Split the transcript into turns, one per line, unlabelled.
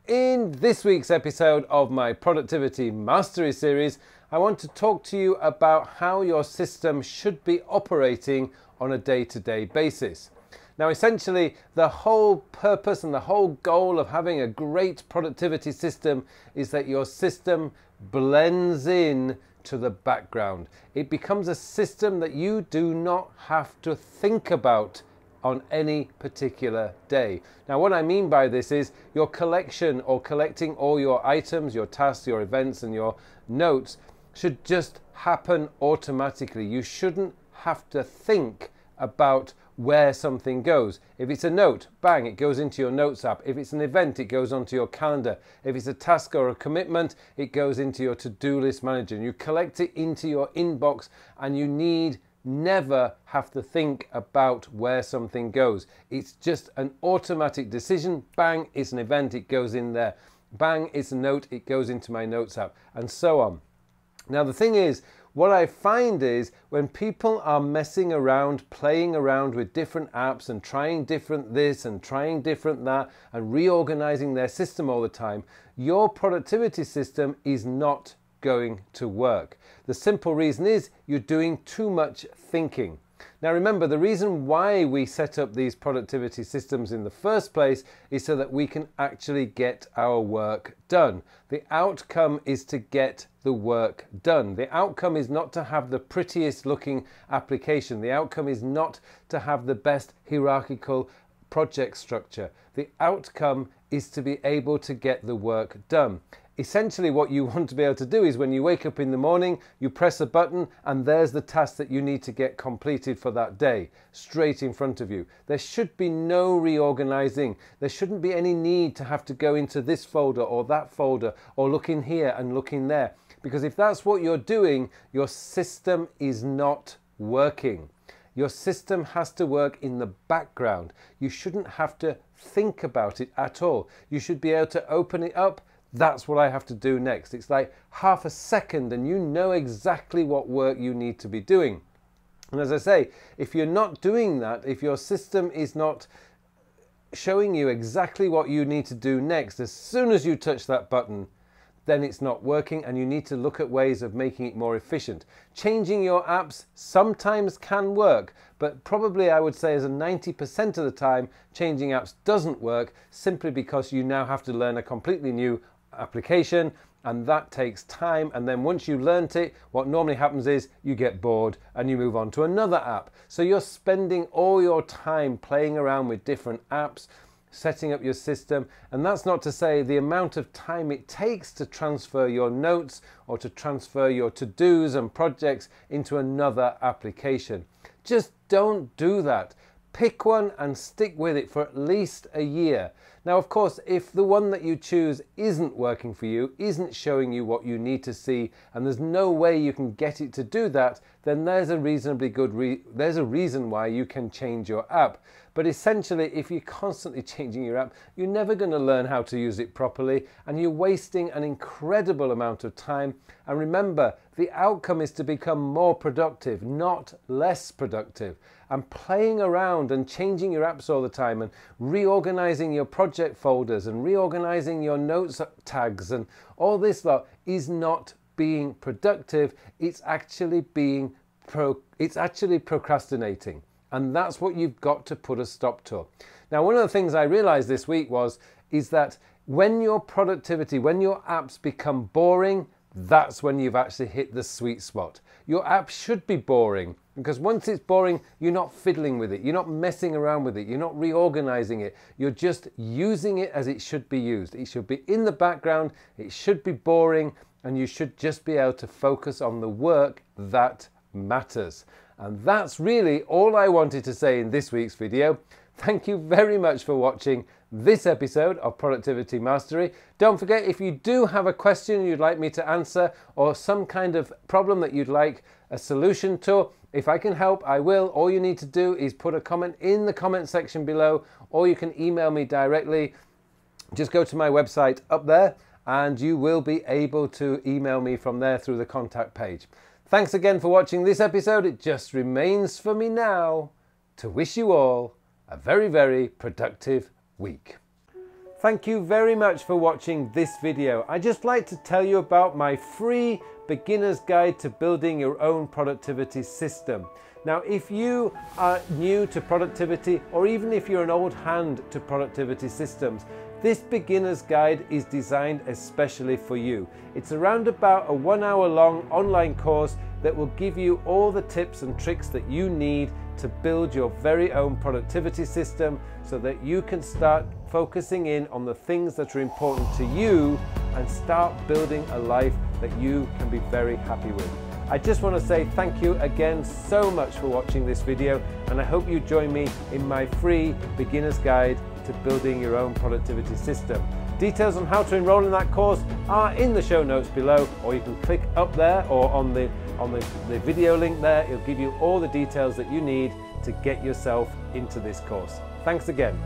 In this week's episode of my Productivity Mastery series, I want to talk to you about how your system should be operating on a day-to-day basis. Now, essentially, the whole purpose and the whole goal of having a great productivity system is that your system blends in to the background. It becomes a system that you do not have to think about on any particular day. Now, what I mean by this is your collection or collecting all your items, your tasks, your events, and your notes should just happen automatically. You shouldn't have to think about where something goes. If it's a note, bang, it goes into your notes app. If it's an event, it goes onto your calendar. If it's a task or a commitment, it goes into your to-do list manager. And you collect it into your inbox, and you need never have to think about where something goes. It's just an automatic decision. Bang, it's an event, it goes in there. Bang, it's a note, it goes into my notes app, and so on. Now, the thing is, what I find is when people are messing around, playing around with different apps and trying different this and trying different that and reorganizing their system all the time, your productivity system is not going to work. The simple reason is you're doing too much thinking. Now remember, the reason why we set up these productivity systems in the first place is so that we can actually get our work done. The outcome is to get the work done. The outcome is not to have the prettiest looking application. The outcome is not to have the best hierarchical project structure. The outcome is to be able to get the work done. Essentially, what you want to be able to do is when you wake up in the morning, you press a button and there's the task that you need to get completed for that day, straight in front of you. There should be no reorganizing. There shouldn't be any need to have to go into this folder or that folder or look in here and look in there. Because if that's what you're doing, your system is not working. Your system has to work in the background. You shouldn't have to think about it at all. You should be able to open it up. That's what I have to do next. It's like half a second and you know exactly what work you need to be doing. And as I say, if you're not doing that, if your system is not showing you exactly what you need to do next, as soon as you touch that button, then it's not working, and you need to look at ways of making it more efficient. Changing your apps sometimes can work, but probably I would say as a 90% of the time, changing apps doesn't work simply because you now have to learn a completely new application, and that takes time. And then once you've learnt it, what normally happens is you get bored and you move on to another app. So you're spending all your time playing around with different apps, setting up your system, and that's not to say the amount of time it takes to transfer your notes or to transfer your to-dos and projects into another application. Just don't do that. Pick one and stick with it for at least a year. Now, of course, if the one that you choose isn't working for you, isn't showing you what you need to see, and there's no way you can get it to do that, then there's a reasonably good there's a reason why you can change your app. But essentially, if you're constantly changing your app, you're never going to learn how to use it properly, and you're wasting an incredible amount of time. And remember, the outcome is to become more productive, not less productive. And playing around and changing your apps all the time and reorganizing your project folders and reorganizing your notes tags and all this lot is not being productive. It's actually procrastinating. And that's what you've got to put a stop to. Now, one of the things I realized this week is that when your productivity, when your apps become boring, that's when you've actually hit the sweet spot. Your app should be boring, because once it's boring, you're not fiddling with it. You're not messing around with it. You're not reorganizing it. You're just using it as it should be used. It should be in the background. It should be boring, and you should just be able to focus on the work that matters. And that's really all I wanted to say in this week's video. Thank you very much for watching this episode of Productivity Mastery. Don't forget, if you do have a question you'd like me to answer or some kind of problem that you'd like a solution to, if I can help, I will. All you need to do is put a comment in the comment section below, or you can email me directly. Just go to my website up there and you will be able to email me from there through the contact page. Thanks again for watching this episode. It just remains for me now to wish you all a very, very productive week. Thank you very much for watching this video. I'd just like to tell you about my free beginner's guide to building your own productivity system. Now, if you are new to productivity, or even if you're an old hand to productivity systems, this beginner's guide is designed especially for you. It's around about a 1 hour long online course that will give you all the tips and tricks that you need to build your very own productivity system so that you can start focusing in on the things that are important to you and start building a life that you can be very happy with. I just want to say thank you again so much for watching this video, and I hope you join me in my free beginner's guide to building your own productivity system. Details on how to enroll in that course are in the show notes below, or you can click up there or on the video link there. It'll give you all the details that you need to get yourself into this course. Thanks again.